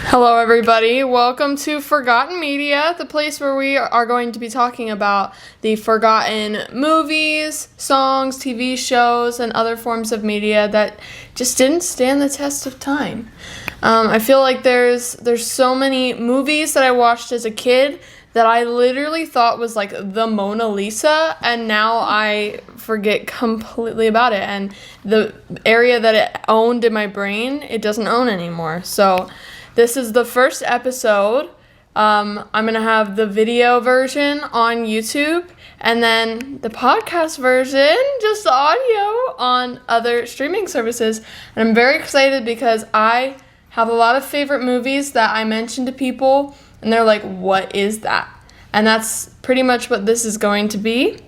Hello, everybody. Welcome to Forgotten Media, the place where we are going to be talking about the forgotten movies, songs, TV shows, and other forms of media that just didn't stand the test of time. I feel like there's so many movies that I watched as a kid that I literally thought was like the Mona Lisa, and now I forget completely about it. And the area that it owned in my brain, it doesn't own anymore. So this is the first episode. I'm going to have the video version on YouTube and then the podcast version, just the audio, on other streaming services. And I'm very excited because I have a lot of favorite movies that I mention to people and they're like, what is that? And that's pretty much what this is going to be.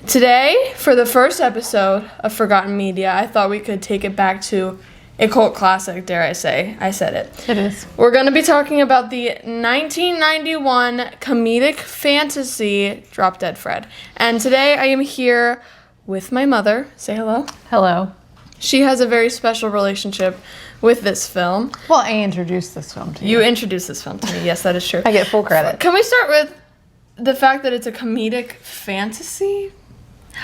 Today, for the first episode of Forgotten Media, I thought we could take it back to a cult classic, dare I say. I said it. It is. We're going to be talking about the 1991 comedic fantasy Drop Dead Fred. And today I am here with my mother. Say hello. Hello. She has a very special relationship with this film. Well, I introduced this film to you. You introduced this film to me. Yes, that is true. I get full credit. Can we start with the fact that it's a comedic fantasy?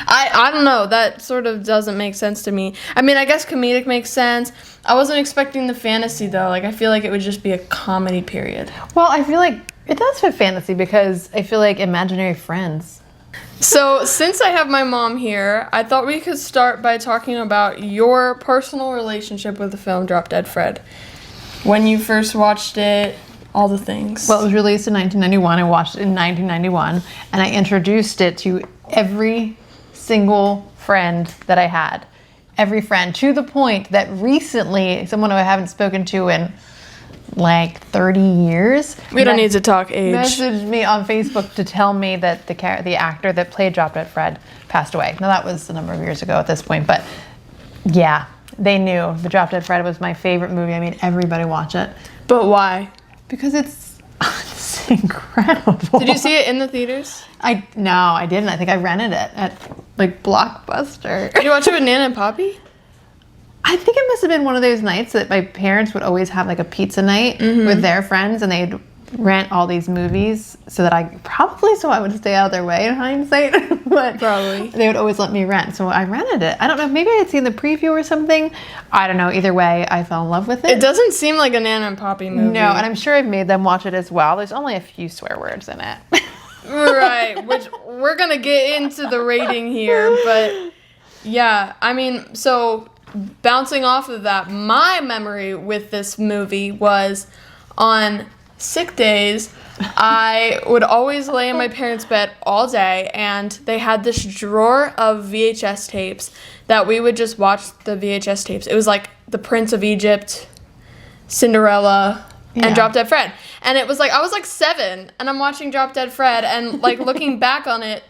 I don't know. That sort of doesn't make sense to me. I mean, I guess comedic makes sense. I wasn't expecting the fantasy, though. Like, I feel like it would just be a comedy period. Well, I feel like it does fit fantasy because I feel like imaginary friends. So, since I have my mom here, I thought we could start by talking about your personal relationship with the film Drop Dead Fred. When you first watched it, all the things. Well, it was released in 1991. I watched it in 1991, and I introduced it to every single friend that I had. Every friend, to the point that recently, someone who I haven't spoken to in like 30 years. We don't need to talk age. Messaged me on Facebook to tell me that the actor that played Drop Dead Fred passed away. Now, that was a number of years ago at this point, but yeah, they knew. The Drop Dead Fred was my favorite movie. I mean, everybody watch it. But why? Because it's incredible. Did you see it in the theaters? No, I didn't. I think I rented it at like Blockbuster. Did you watch it with Nana and Poppy? I think it must have been one of those nights that my parents would always have like a pizza night with their friends, and they'd rent all these movies so that I would stay out of their way in hindsight. But probably they would always let me rent, so I rented it. I don't know, maybe I had seen the preview or something. I don't know. Either way, I fell in love with it. It doesn't seem like a Nana and Poppy movie. No, and I'm sure I've made them watch it as well. There's only a few swear words in it. Right, which we're going to get into the rating here, but yeah, I mean, so bouncing off of that, my memory with this movie was on sick days, I would always lay in my parents' bed all day, and they had this drawer of VHS tapes that we would just watch the VHS tapes. It was like The Prince of Egypt, Cinderella, and Drop Dead Fred. And it was like, I was like 7, and I'm watching Drop Dead Fred, and like looking back on it,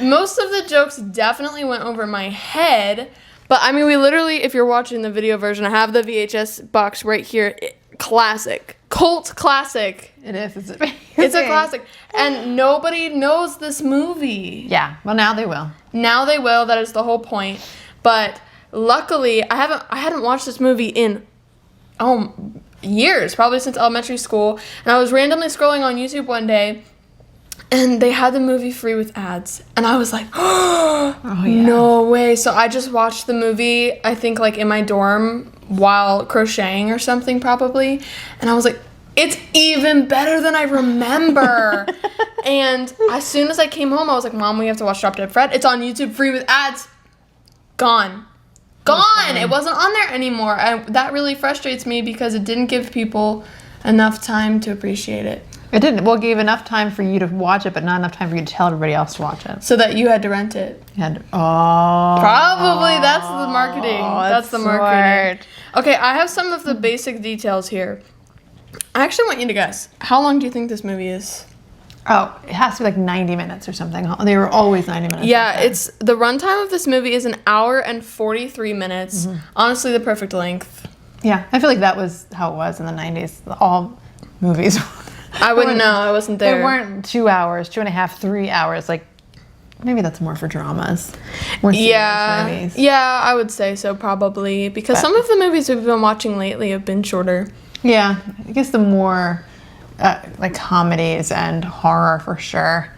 most of the jokes definitely went over my head. But I mean, we literally, if you're watching the video version, I have the VHS box right here. Classic. Cult classic. It is. It's a classic. And nobody knows this movie. Yeah. Well, now they will. Now they will. That is the whole point. But luckily, I hadn't watched this movie in years, probably since elementary school. And I was randomly scrolling on YouTube one day, and they had the movie free with ads. And I was like, oh, yeah. No way. So I just watched the movie, I think, like in my dorm while crocheting or something, probably. And I was like, it's even better than I remember. And as soon as I came home, I was like, Mom, we have to watch Drop Dead Fred. It's on YouTube free with ads. Gone. It wasn't on there anymore. That really frustrates me because it didn't give people enough time to appreciate it. It didn't. Well, it gave enough time for you to watch it, but not enough time for you to tell everybody else to watch it. So that you had to rent it. Probably that's the marketing. That's the marketing. Okay, I have some of the basic details here. I actually want you to guess. How long do you think this movie is? Oh, it has to be like 90 minutes or something. They were always 90 minutes. Yeah, it's the runtime of this movie is 1 hour and 43 minutes. Mm-hmm. Honestly, the perfect length. Yeah, I feel like that was how it was in the 90s. All movies. I wouldn't know. I wasn't there. They weren't 2 hours, 2.5, 3 hours. Like, maybe that's more for dramas. More serious movies. Yeah, I would say so probably. Because some of the movies we've been watching lately have been shorter. Yeah, I guess the more like comedies and horror for sure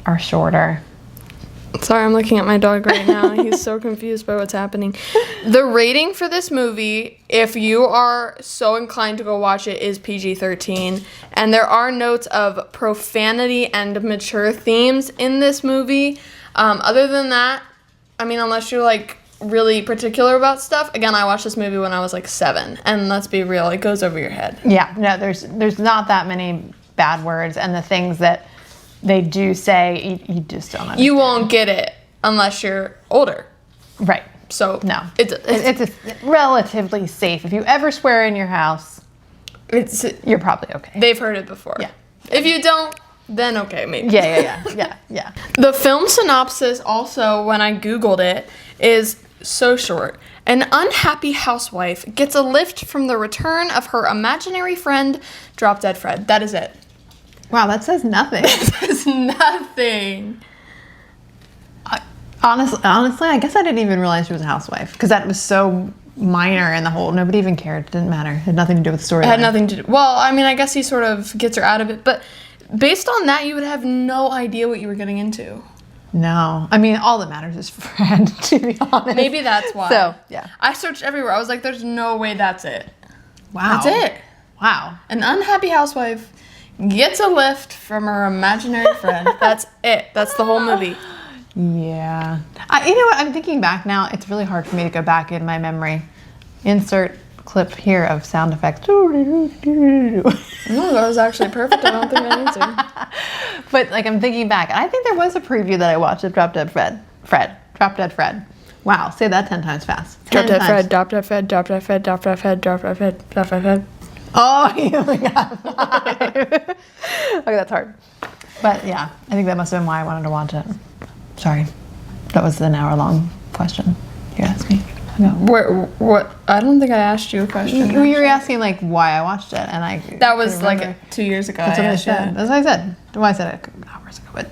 are shorter. Sorry, I'm looking at my dog right now. He's so confused by what's happening. The rating for this movie, if you are so inclined to go watch it, is PG-13. And there are notes of profanity and mature themes in this movie. Other than that, I mean, unless you're like really particular about stuff. Again, I watched this movie when I was like 7. And let's be real, it goes over your head. Yeah, no, there's not that many bad words. And the things that they do say, you just don't understand. You won't get it unless you're older. Right. So, no. It's relatively safe. If you ever swear in your house, you're probably okay. They've heard it before. Yeah. If you don't, then okay, maybe. Yeah. The film synopsis also, when I Googled it, is so short. An unhappy housewife gets a lift from the return of her imaginary friend, Drop Dead Fred. That is it. Wow, that says nothing. It says nothing. Honestly, I guess I didn't even realize she was a housewife because that was so minor in the whole. Nobody even cared. It didn't matter. It had nothing to do with the story. It had nothing to do. Well, I mean, I guess he sort of gets her out of it, but based on that, you would have no idea what you were getting into. No, I mean, all that matters is Fred. To be honest, maybe that's why. So yeah, I searched everywhere. I was like, "There's no way that's it." Wow, that's it. Wow, an unhappy housewife gets a lift from her imaginary friend. That's it. That's the whole movie. Yeah. You know what? I'm thinking back now. It's really hard for me to go back in my memory. Insert clip here of sound effects. No, that was actually perfect. I don't think I need to. But like I'm thinking back, and I think there was a preview that I watched of Drop Dead Fred. Drop Dead Fred. Wow, say that 10 times fast. Drop Dead Fred, Drop Dead Fred, Drop Dead Fred, Drop Dead Fred, Drop Dead Fred, Drop Dead Fred. Oh, you only got 5. Okay, that's hard. But yeah, I think that must have been why I wanted to watch it. Sorry, that was an hour-long question you asked me. What? I don't think I asked you a question. You were asking like why I watched it, and I. That was like 2 years ago. That's what I said. That's what I said. Well, I said it hours ago, but.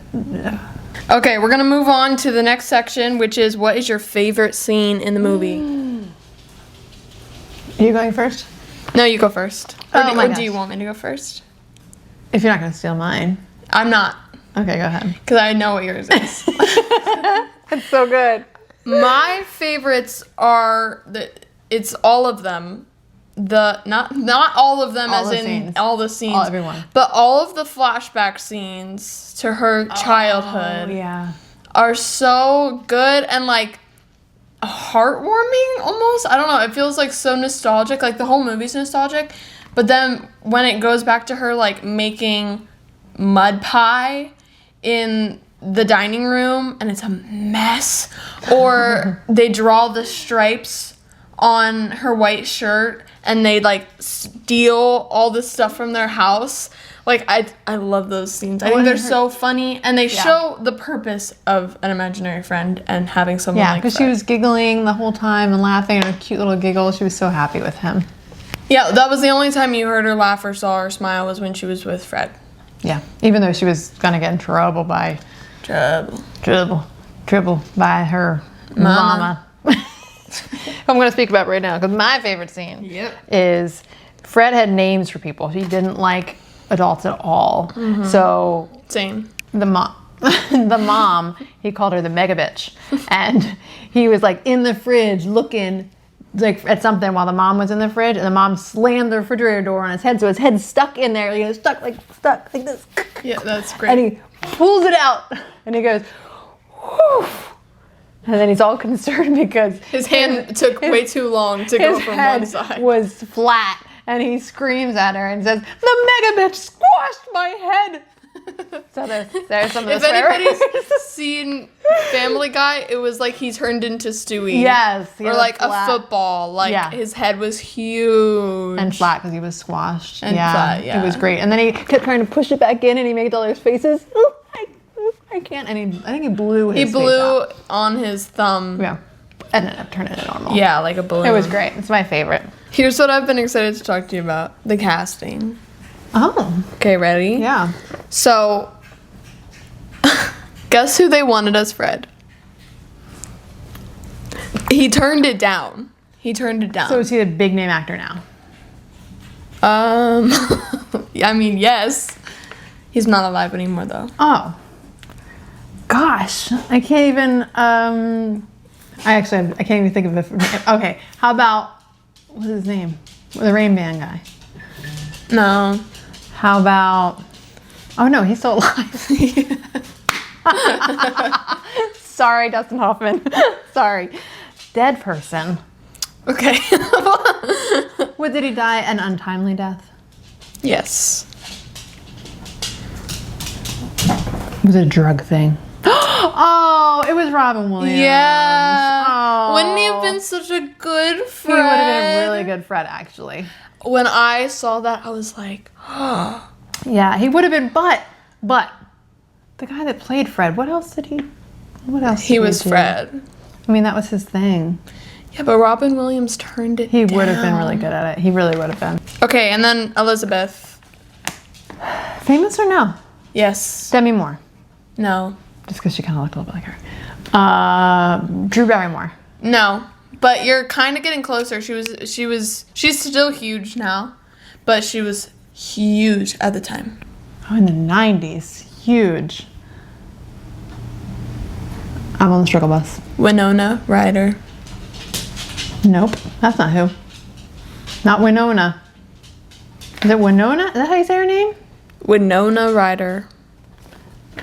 Okay, we're gonna move on to the next section, which is what is your favorite scene in the movie? Are you going first? No, you go first. Or do you want me to go first? If you're not going to steal mine. I'm not. Okay, go ahead. Because I know what yours is. It's so good. My favorites are it's all of them. Not all of them, as in scenes. all the scenes. Everyone. But all of the flashback scenes to her childhood are so good and like heartwarming almost. I don't know. It feels like so nostalgic. Like the whole movie's nostalgic. But then when it goes back to her like making mud pie in the dining room and it's a mess, or they draw the stripes on her white shirt and they like steal all this stuff from their house. Like I love those scenes. I think they're so funny, and they show the purpose of an imaginary friend and having someone like because she was giggling the whole time and laughing, and a cute little giggle. She was so happy with him. Yeah, that was the only time you heard her laugh or saw her smile was when she was with Fred. Yeah, even though she was gonna get in trouble by by her mama. I'm going to speak about right now because my favorite scene is Fred had names for people. He didn't like adults at all. Mm-hmm. So same. The mom, he called her the mega bitch, and he was like in the fridge looking like at something while the mom was in the fridge, and the mom slammed the refrigerator door on his head, so his head's stuck in there. Stuck like this. Yeah, that's great. And he pulls it out, and he goes, whew. And then he's all concerned because his hand took way too long to go from one side. His head was flat, and he screams at her and says, "The mega bitch squashed my head." So there's some of the If swear anybody's seen Family Guy, it was like he turned into Stewie. Yes. Or like flat. A football. Like his head was huge. And flat because he was squashed. And flat, It was great. And then he kept trying to push it back in, and he made all those faces. Ooh, I can't. And I think he blew his face off. On his thumb. Yeah. And ended up turning it normal. Yeah, like a balloon. It was great. It's my favorite. Here's what I've been excited to talk to you about. The casting. Oh. Okay, ready? Yeah. So, guess who they wanted as Fred? He turned it down. So is he a big name actor now? I mean, yes. He's not alive anymore, though. Oh. Gosh, I can't even, I can't even think of it. Okay, how about, what's his name? The Rain Man guy. No. How about, oh no, he's still alive. Sorry, Dustin Hoffman. Sorry. Dead person. Okay. What, did he die an untimely death? Yes. Was it a drug thing? Oh, it was Robin Williams. Yeah. Oh. Wouldn't he have been such a good Fred? He would have been a really good Fred, actually. When I saw that, I was like, yeah, he would have been, but the guy that played Fred, what else did he he was do? Fred. I mean, that was his thing. Yeah, but Robin Williams turned it He down. would have been really good at it. He really would have been. Okay, and then Elizabeth. Famous or no? Yes. Demi Moore. No. Just because she kind of looked a little bit like her. Drew Barrymore. No. But you're kind of getting closer. She's still huge now, but she was huge at the time. Oh, in the 90s. Huge. I'm on the struggle bus. Winona Ryder. Nope. That's not who. Not Winona. Is it Winona? Is that how you say her name? Winona Ryder.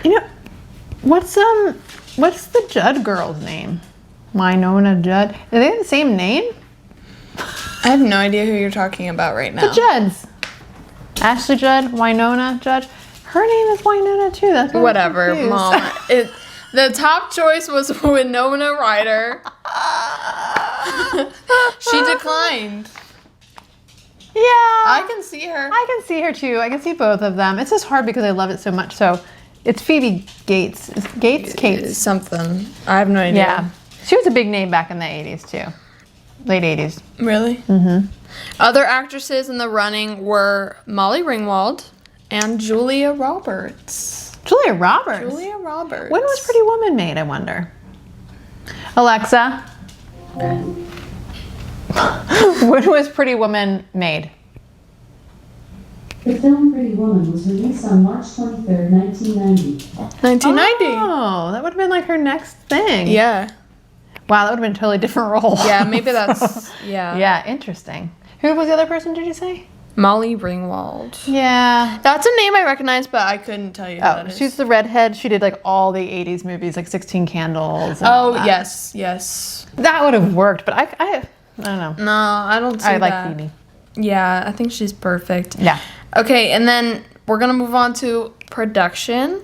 You know, what's the Judd girl's name? Winona Judd. Are they the same name? I have no idea who you're talking about right now. The Judds. Ashley Judd, Winona Judd. Her name is Winona too. That's why Whatever, I'm confused. Mom. The top choice was Winona Ryder. She declined. Yeah. I can see her. I can see her too. I can see both of them. It's just hard because I love it so much. So it's Phoebe Gates. Kate. Something. I have no idea. Yeah. She was a big name back in the 80s too. Late 80s. Really? Mm-hmm. Other actresses in the running were Molly Ringwald and Julia Roberts. Julia Roberts? Julia Roberts. When was Pretty Woman made, I wonder? Alexa. When was Pretty Woman made? The film Pretty Woman was released on March 23rd, 1990. 1990. Oh, that would have been like her next thing. Yeah. Wow, that would have been a totally different role. Yeah, maybe that's, yeah. Yeah, interesting. Who was the other person, did you say? Molly Ringwald. Yeah. That's a name I recognize, but I couldn't tell you who that is. She's the redhead. She did like all the 80s movies, like 16 Candles. And Oh, all that. yes. That would have worked, but I don't know. No, I don't see I like that. Phoebe. Yeah, I think she's perfect. Yeah. Okay, and then we're going to move on to production.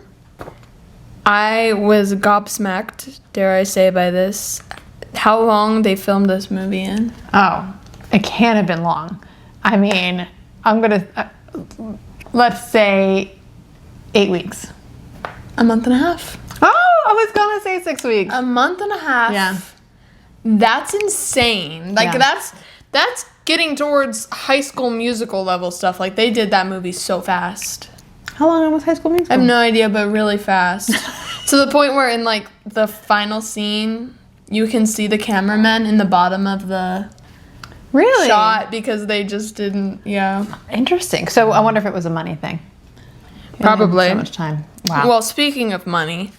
I was gobsmacked, dare I say, by this. How long they filmed this movie in? Oh, it can't have been long. I mean, I'm going to, let's say 8 weeks. A month and a half. Oh, I was going to say 6 weeks. A month and a half. Yeah. That's insane. Like, Yeah. that's getting towards High School Musical level stuff. Like, they did that movie so fast. How long was High School Musical? I have no idea, but really fast. To the point where in, like, the final scene, you can see the cameraman in the bottom of the Really? shot because they just didn't, yeah. Interesting. So I wonder if it was a money thing. Probably. So much time. Wow. Well, speaking of money,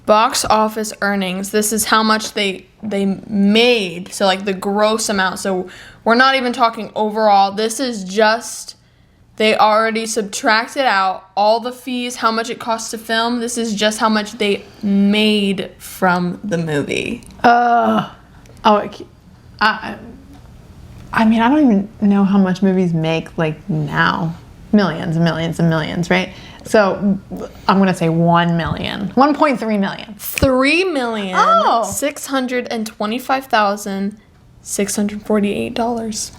box office earnings, this is how much they made. So, like, the gross amount. So, we're not even talking overall. This is just, they already subtracted out all the fees, how much it costs to film. This is just how much they made from the movie. I mean, I don't even know how much movies make, like, now. Millions and millions and millions, right? So I'm going to say 1 million. 1.3 million. $3,625,648.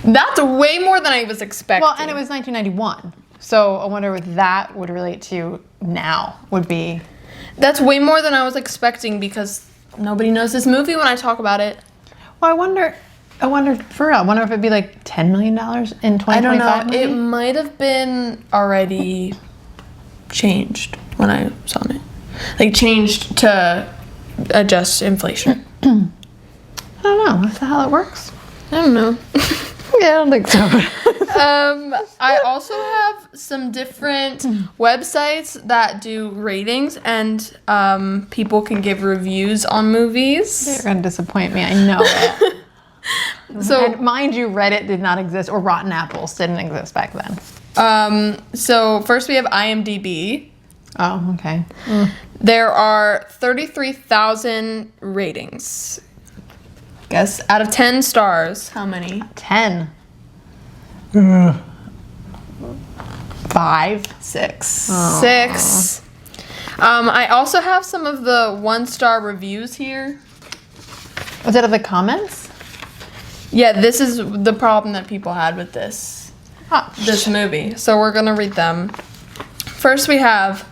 That's way more than I was expecting. Well, and it was 1991. So I wonder what that would relate to now would be. That's way more than I was expecting because nobody knows this movie when I talk about it. Well, I wonder for real. I wonder if it'd be like $10 million in 2025. I don't know. maybe? It might have been already changed when I saw it. Like, changed to adjust inflation. I don't know. Is that how it works? I don't know. Yeah, I don't think so. I also have some different websites that do ratings, and people can give reviews on movies. You're going to disappoint me. I know it. So, And mind you, Reddit did not exist, or Rotten Apples didn't exist back then. so first we have IMDb. Oh, okay. There are 33,000 ratings. Guess out of 10 stars, how many? 10. 5. 6. 6. I also have some of the 1-star reviews here. Was that of the comments? Yeah, this is the problem that people had with this movie. So we're gonna read them. First we have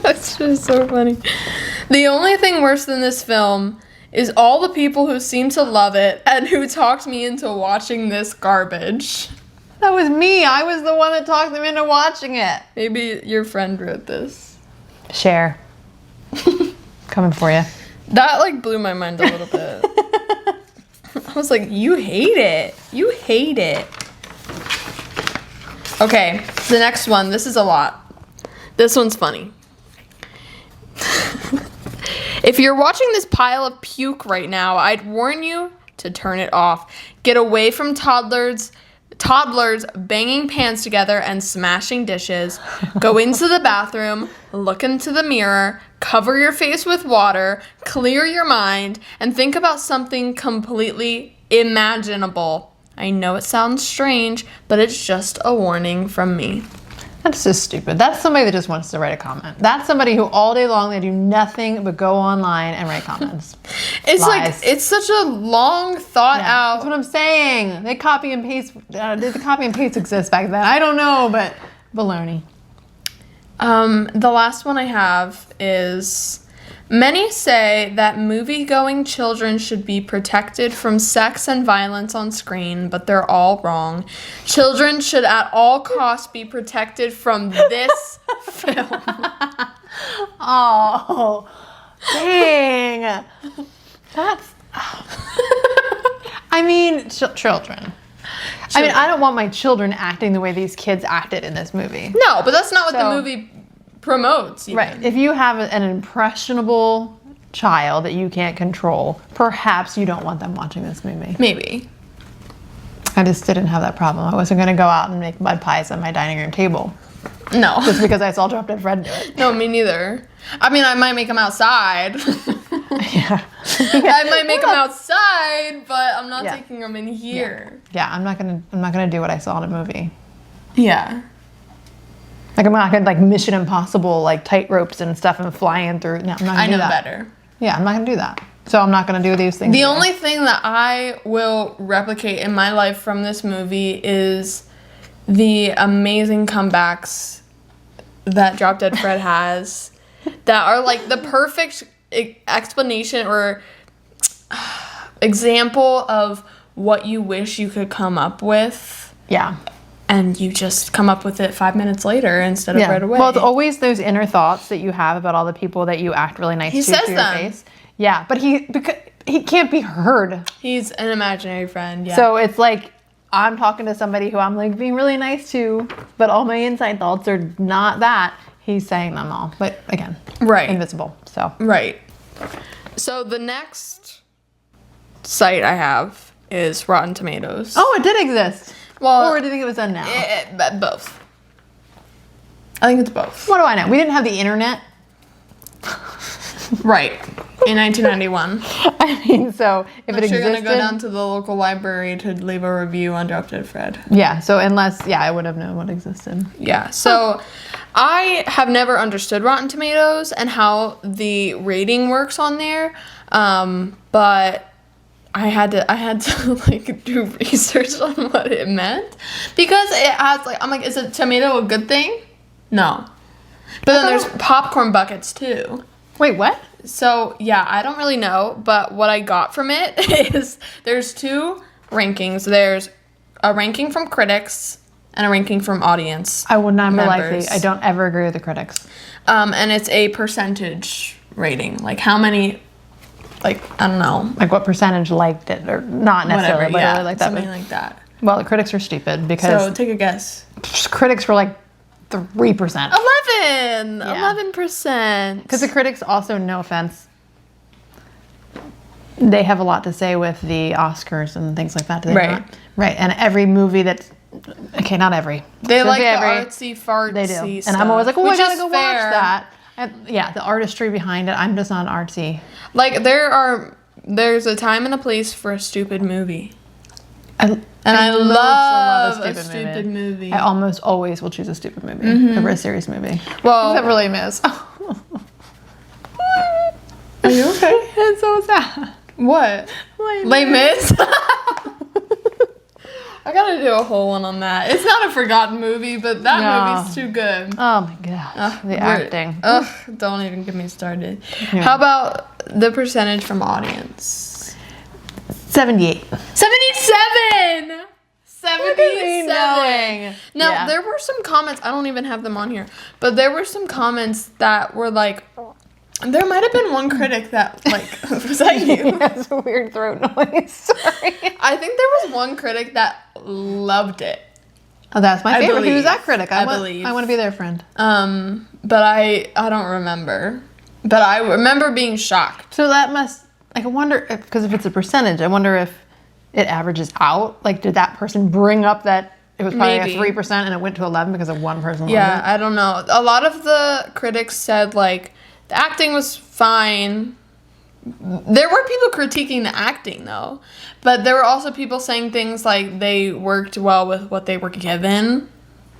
that's just so funny. The only thing worse than this film is all the people who seem to love it and who talked me into watching this garbage. That was me. I was the one that talked them into watching it. Maybe your friend wrote this. Share. Coming for you. That like blew my mind a little bit. I was like, you hate it. You hate it. Okay, the next one. This is a lot. This one's funny. If you're watching this pile of puke right now, I'd warn you to turn it off. Get away from toddlers banging pans together and smashing dishes. Go into the bathroom, look into the mirror, cover your face with water, clear your mind, and think about something completely imaginable. I know it sounds strange, but it's just a warning from me. That's just stupid. That's somebody that just wants to write a comment. That's somebody who all day long they do nothing but go online and write comments. It's Lies. like, it's such a long thought out. That's what I'm saying. They copy and paste. Did the copy and paste exist back then? I don't know, but baloney. The last one I have is, many say that movie-going children should be protected from sex and violence on screen, but they're all wrong. Children should at all costs be protected from this film. Oh, dang. That's... I mean, children. I mean, I don't want my children acting the way these kids acted in this movie. No, but that's not what the movie promotes. Even. Right. If you have an impressionable child that you can't control, perhaps you don't want them watching this movie. Maybe. I just didn't have that problem. I wasn't going to go out and make mud pies on my dining room table. No. Just because I saw Drop Dead Fred do it. No, me neither. I mean, I might make them outside. Yeah. I might make them outside, but I'm not taking them in here. Yeah, I'm not gonna do what I saw in a movie. Yeah. Like I'm not gonna like Mission Impossible like tight ropes and stuff and flying through. No, I'm not gonna do that. I know better. Yeah, I'm not gonna do that. So I'm not gonna do these things. The only thing that I will replicate in my life from this movie is the amazing comebacks that Drop Dead Fred has that are like the perfect explanation or example of what you wish you could come up with. Yeah. And you just come up with it 5 minutes later instead of right away. Well, it's always those inner thoughts that you have about all the people that you act really nice to says your them. face. Yeah, but he can't be heard. He's an imaginary friend, yeah. So it's like I'm talking to somebody who I'm like being really nice to, but all my inside thoughts are not that. He's saying them all. But again, invisible. So Right. So the next site I have is Rotten Tomatoes. Oh, it did exist. Well, or do you think it was done now? Both. I think it's both. What do I know? We didn't have the internet. Right. In 1991. I mean, so if it existed... You're going to go down to the local library to leave a review on Drop Dead Fred. Yeah, so unless... Yeah, I would have known what existed. Yeah, so I have never understood Rotten Tomatoes and how the rating works on there, but... I had to like do research on what it meant because it has like I'm like, is a tomato a good thing? No. But then there's popcorn buckets too. Wait, what? So yeah, I don't really know, but what I got from it is there's two rankings. There's a ranking from critics and a ranking from audience. I would not be members. likely. I don't ever agree with the critics. And it's a percentage rating, like how many like, I don't know. Like what percentage liked it, or not necessarily, Whatever, but yeah, really like that. something like that. Well, the critics are stupid because So take a guess. critics were like 3%. 11%. Because the critics also, no offense, they have a lot to say with the Oscars and things like that. Do they Right. not? Right. And every movie that's, okay, not every. They Should like say the every. artsy fartsy They do. stuff. And I'm always like, oh, I which gotta is go watch fair. that. And yeah, the artistry behind it. I'm just not artsy. Like there's a time and a place for a stupid movie. And I love a a stupid movie. I almost always will choose a stupid movie over a serious movie. Well, Except for Les Mis. are you okay? It's so sad. What? Les Mis? I gotta do a whole one on that. It's not a forgotten movie, but that No. movie's too good. Oh my gosh. The acting. Ugh, don't even get me started. How about the percentage from audience? 78. 77! 77! Knowing. Now, Yeah. there were some comments, I don't even have them on here, but there were some comments that were like, there might have been one critic that, like, was that you? That's a weird throat noise. Sorry. I think there was one critic that loved it. Oh, that's my I favorite. believe. Who's that critic? I believe. I want to be their friend. But I don't remember. But I remember being shocked. So that must, like, I wonder if, because if it's a percentage, I wonder if it averages out. Like, did that person bring up that it was probably Maybe. a 3% and it went to 11 because of one person? Yeah, loved I don't know. A lot of the critics said, like, the acting was fine. There were people critiquing the acting, though. But there were also people saying things like they worked well with what they were given,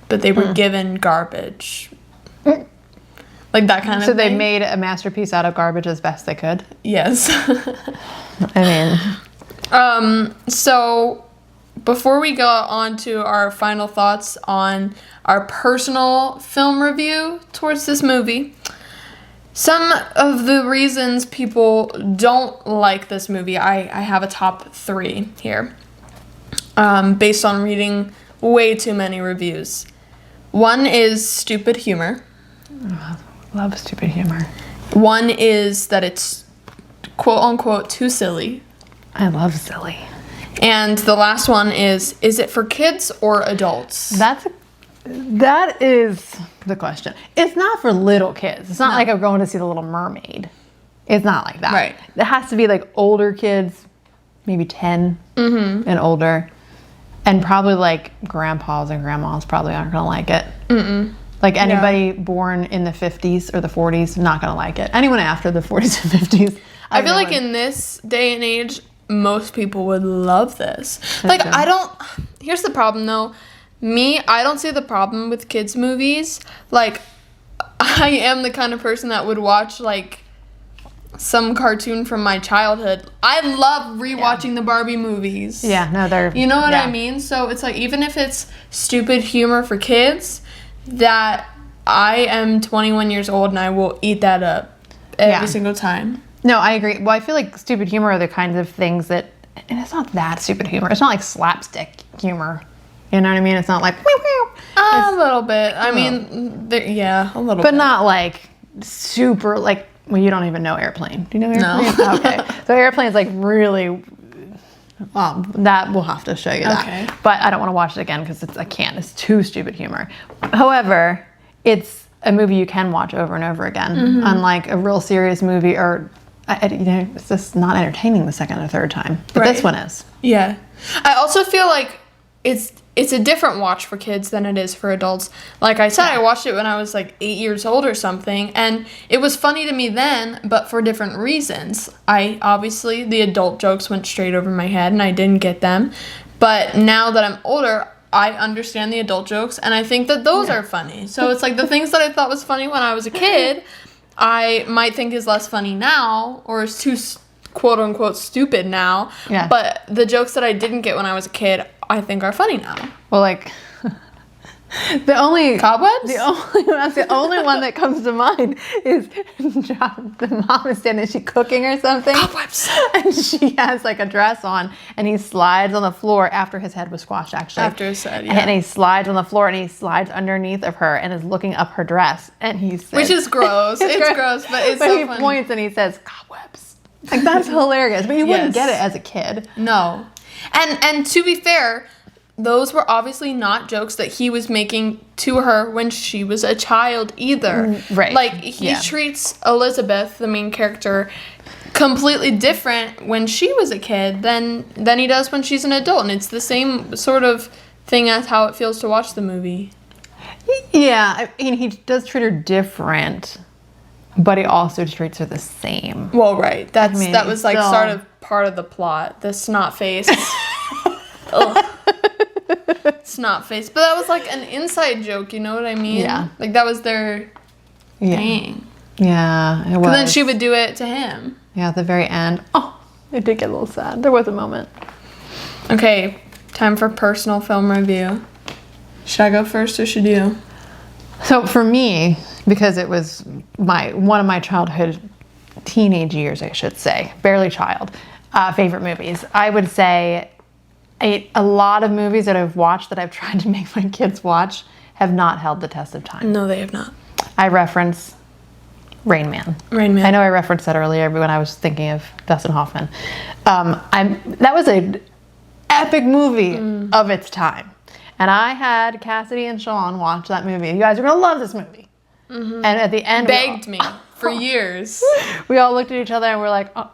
but they were given garbage. Like that kind it. of So they thing. made a masterpiece out of garbage as best they could. Yes. I mean, So before we go on to our final thoughts on our personal film review towards this movie, some of the reasons people don't like this movie, I have a top 3 here, based on reading way too many reviews. One is stupid humor. love stupid humor. One is that it's quote unquote too silly. I love silly. And the last one is it for kids or adults? That is the question. It's not for little kids. It's not like I'm going to see The Little Mermaid. It's not like that. Right. It has to be like older kids, maybe 10 and older. And probably like grandpas and grandmas probably aren't going to like it. Like anybody born in the 50s or the 40s, not going to like it. Anyone after the 40s and 50s. I feel like in this day and age, most people would love this. Like, true. Here's the problem, though. I don't see the problem with kids' movies. Like, I am the kind of person that would watch, like, some cartoon from my childhood. I love rewatching the Barbie movies. Yeah, no, they're... You know what I mean? So it's like, even if it's stupid humor for kids, that I am 21 years old and I will eat that up every single time. No, I agree. Well, I feel like stupid humor are the kinds of things that... And it's not that stupid humor. It's not like slapstick humor. You know what I mean? It's not like... A little bit. I mean, a little bit. But not like super, like... Well, you don't even know Airplane. Do you know Airplane? No. Okay. So Airplane's like really... that we'll have to show you that. Okay. But I don't want to watch it again because I can't. It's too stupid humor. However, it's a movie you can watch over and over again. Unlike a real serious movie or... it's just not entertaining the second or third time. But this one is. Yeah. I also feel like it's a different watch for kids than it is for adults. Like I said, I watched it when I was like 8 years old or something, and it was funny to me then, but for different reasons. Obviously, the adult jokes went straight over my head, and I didn't get them. But now that I'm older, I understand the adult jokes, and I think that those are funny. So it's like the things that I thought was funny when I was a kid, I might think is less funny now, or is too quote-unquote stupid now. Yeah. But the jokes that I didn't get when I was a kid, I think are funny now. Well, like... The only Cobwebs? That's the only one that comes to mind is the mom is standing, is she cooking or something? Cobwebs. And she has like a dress on and he slides on the floor after his head was squashed actually. After his head, yeah. And he slides on the floor and he slides underneath of her and is looking up her dress and he says, Which is gross. It's gross, but it's so he funny. points and he says, cobwebs. Like, that's hilarious. But you wouldn't Yes. get it as a kid. No. And to be fair, those were obviously not jokes that he was making to her when she was a child either. Right. Like, he treats Elizabeth, the main character, completely different when she was a kid than he does when she's an adult. And it's the same sort of thing as how it feels to watch the movie. Yeah, I mean, he does treat her different, but he also treats her the same. Well, right. That was like still- sort of part of the plot. The snot face. Ugh. Snot face. But that was like an inside joke, you know what I mean? Yeah. Like, that was their thing. Yeah, it was. But then she would do it to him. Yeah, at the very end. Oh, it did get a little sad. There was a moment. Okay, time for personal film review. Should I go first or should you? So for me, because it was one of my childhood, teenage years, I should say, barely child, favorite movies, I would say a lot of movies that I've watched that I've tried to make my kids watch have not held the test of time. No, they have not. I reference Rain Man. Rain Man. I know I referenced that earlier, but when I was thinking of Dustin Hoffman, that was an epic movie of its time, and I had Cassidy and Sean watch that movie. You guys are gonna love this movie. And at the end, Begged me for years. we all looked at each other and we're like, oh.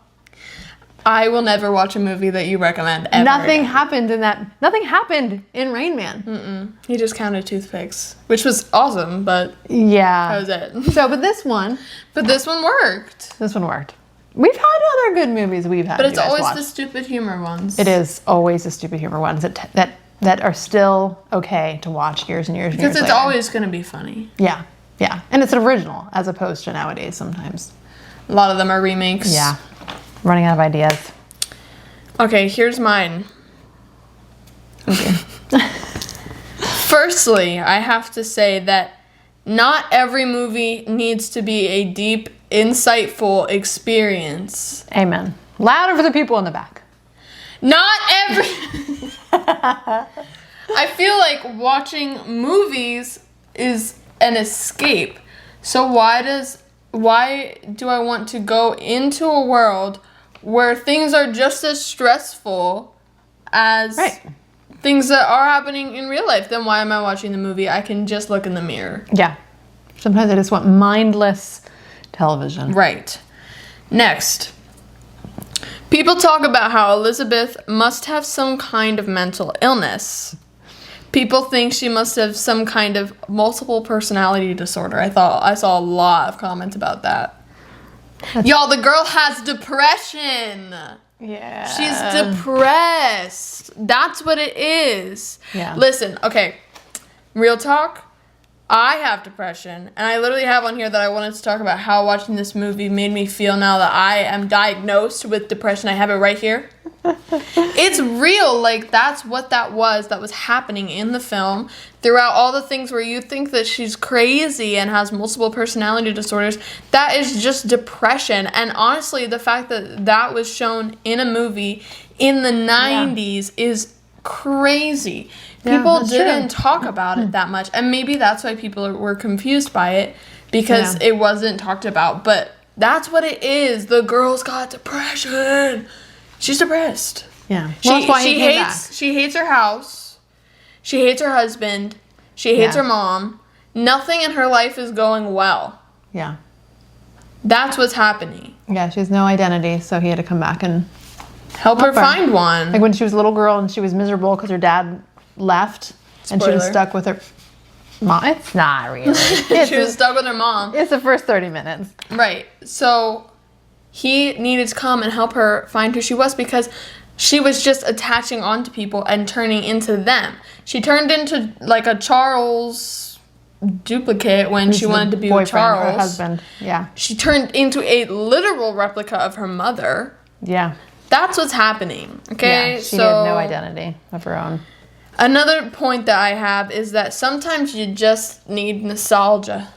I will never watch a movie that you recommend ever. Nothing again. happened in that. Nothing happened in Rain Man. He just counted toothpicks, which was awesome, but Yeah. that was it. So, but this one worked. worked. We've had other good movies we've had. But you it's guys always watch. the stupid humor ones. It is always the stupid humor ones that are still okay to watch years and years and years Because it's later. always going to be funny. Yeah, and it's an original as opposed to nowadays sometimes. A lot of them are remakes. Yeah, running out of ideas. Okay, here's mine. Firstly, I have to say that not every movie needs to be a deep, insightful experience. Amen. Louder for the people in the back. Not every... I feel like watching movies is an escape. So why do I want to go into a world where things are just as stressful as things that are happening in real life? Then why am I watching the movie? I can just look in the mirror. Yeah. Sometimes I just want mindless television. Right. Next. People talk about how Elizabeth must have some kind of mental illness. People think she must have some kind of multiple personality disorder. I saw a lot of comments about that. Y'all, the girl has depression. Yeah. She's depressed. That's what it is. Yeah. Listen, okay. Real talk. I have depression, and I literally have on here that I wanted to talk about how watching this movie made me feel now that I am diagnosed with depression. I have it right here. It's real. Like, that's what that was happening in the film. Throughout all the things where you think that she's crazy and has multiple personality disorders, that is just depression. And honestly, the fact that that was shown in a movie in the 90s is crazy. People didn't talk about it that much. And maybe that's why people were confused by it, because it wasn't talked about. But that's what it is. The girl's got depression. She's depressed. Yeah. Well, that's why he came back. She hates her house. She hates her husband. She hates her mom. Nothing in her life is going well. Yeah. That's what's happening. Yeah, she has no identity, so he had to come back and help her find one. Like when she was a little girl and she was miserable because her dad left and she was stuck with her mom. It's not really. She was stuck with her mom. It's the first 30 minutes. Right. So he needed to come and help her find who she was, because she was just attaching onto people and turning into them. She turned into like a Charles duplicate when she wanted to be with Charles. Her husband. Yeah. She turned into a literal replica of her mother. Yeah. That's what's happening. Okay. Yeah, she had no identity of her own. Another point that I have is that sometimes you just need nostalgia.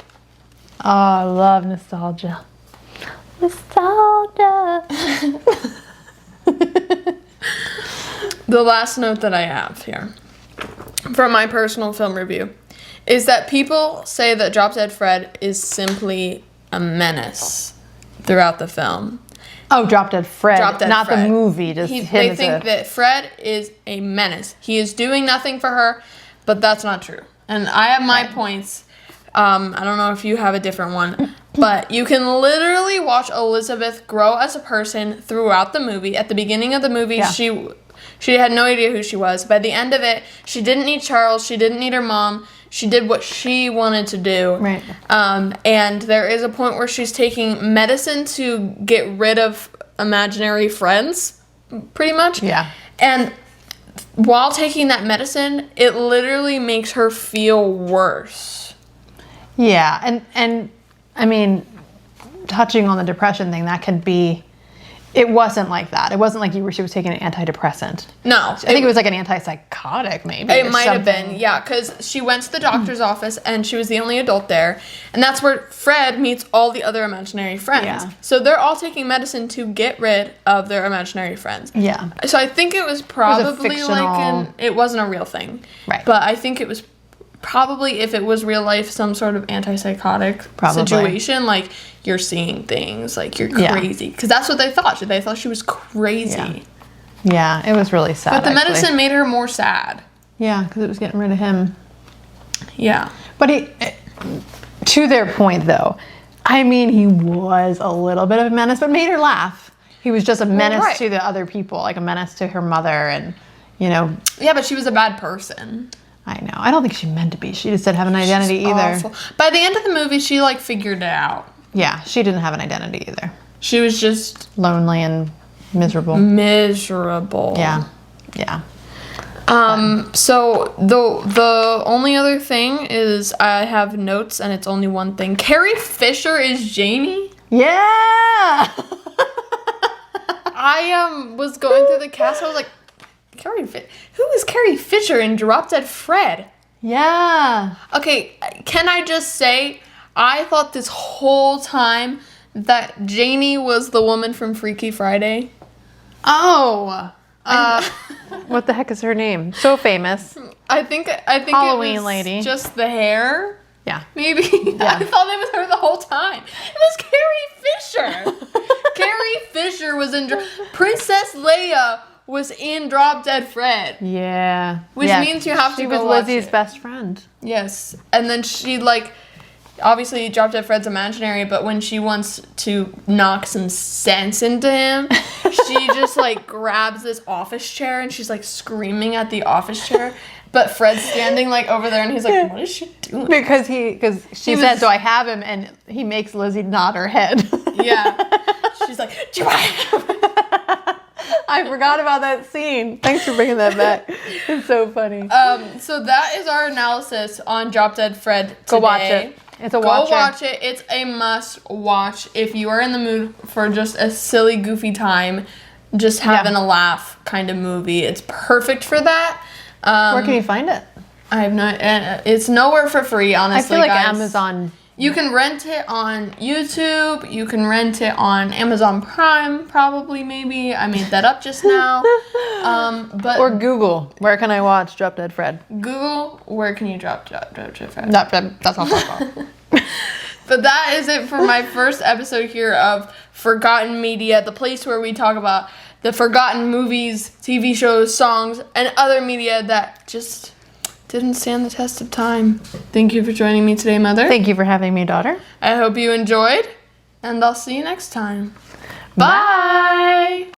Oh, I love nostalgia. Nostalgia. The last note that I have here from my personal film review is that people say that Drop Dead Fred is simply a menace throughout the film. Oh, Drop Dead Fred, Drop Dead not Fred. the movie. Just him They as think a... that Fred is a menace. He is doing nothing for her, but that's not true. And I have my points. I don't know if you have a different one, but you can literally watch Elizabeth grow as a person throughout the movie. At the beginning of the movie, she had no idea who she was. By the end of it, she didn't need Charles. She didn't need her mom. She did what she wanted to do. Right. And there is a point where she's taking medicine to get rid of imaginary friends, pretty much. Yeah. And while taking that medicine, it literally makes her feel worse. Yeah, and I mean, touching on the depression thing, that could be... It wasn't like that. It wasn't like she was taking an antidepressant. No. I think it was like an antipsychotic, maybe. It might have been, yeah, because she went to the doctor's office and she was the only adult there. And that's where Fred meets all the other imaginary friends. Yeah. So they're all taking medicine to get rid of their imaginary friends. Yeah. So I think it was probably fictional... it wasn't a real thing. Right. But I think it was probably, if it was real life, some sort of antipsychotic situation. Like, you're seeing things, like you're crazy. Because that's what they thought. They thought she was crazy. Yeah, it was really sad. But the medicine made her more sad. Yeah, because it was getting rid of him. Yeah. But to their point, though, I mean, he was a little bit of a menace, but made her laugh. He was just a menace to the other people, like a menace to her mother, and, you know. Yeah, but she was a bad person. I know. I don't think she meant to be. She just didn't have an identity either. Awful. By the end of the movie, she, like, figured it out. Yeah, she didn't have an identity either. She was just... lonely and miserable. Miserable. Yeah. Yeah. So the only other thing is I have notes and it's only one thing. Carrie Fisher is Janie. Yeah. I was going through the cast. I was like, who is Carrie Fisher in Drop Dead Fred? Yeah. Okay, can I just say, I thought this whole time that Janie was the woman from Freaky Friday. Oh. What the heck is her name? So famous. I think Halloween it was lady. Just the hair. Yeah. Maybe. Yeah. I thought it was her the whole time. It was Carrie Fisher. Carrie Fisher was in... Princess Leia was in Drop Dead Fred. Yeah. Which means you have to go watch it. She was Lizzie's best friend. Yes. And then she, like... Obviously, Drop Dead Fred's imaginary, but when she wants to knock some sense into him, she just, like, grabs this office chair and she's, like, screaming at the office chair. But Fred's standing, like, over there and he's like, what is she doing? Because she says, do I have him? And he makes Lizzie nod her head. Yeah. She's like, do I have him? I forgot about that scene. Thanks for bringing that back. It's so funny. So that is our analysis on Drop Dead Fred today. Go watch it. It's a watcher. Go watch it. It's a must watch if you are in the mood for just a silly, goofy time, just having a laugh kind of movie. It's perfect for that. Where can you find it? I have not. It's nowhere for free, honestly. I feel like guys. Amazon. You can rent it on YouTube. You can rent it on Amazon Prime, probably, maybe. I made that up just now. Or Google. Where can I watch Drop Dead Fred? Google, where can you drop Fred? That's not possible. But that is it for my first episode here of Forgotten Media, the place where we talk about the forgotten movies, TV shows, songs, and other media that just didn't stand the test of time. Thank you for joining me today, Mother. Thank you for having me, daughter. I hope you enjoyed, and I'll see you next time. Bye.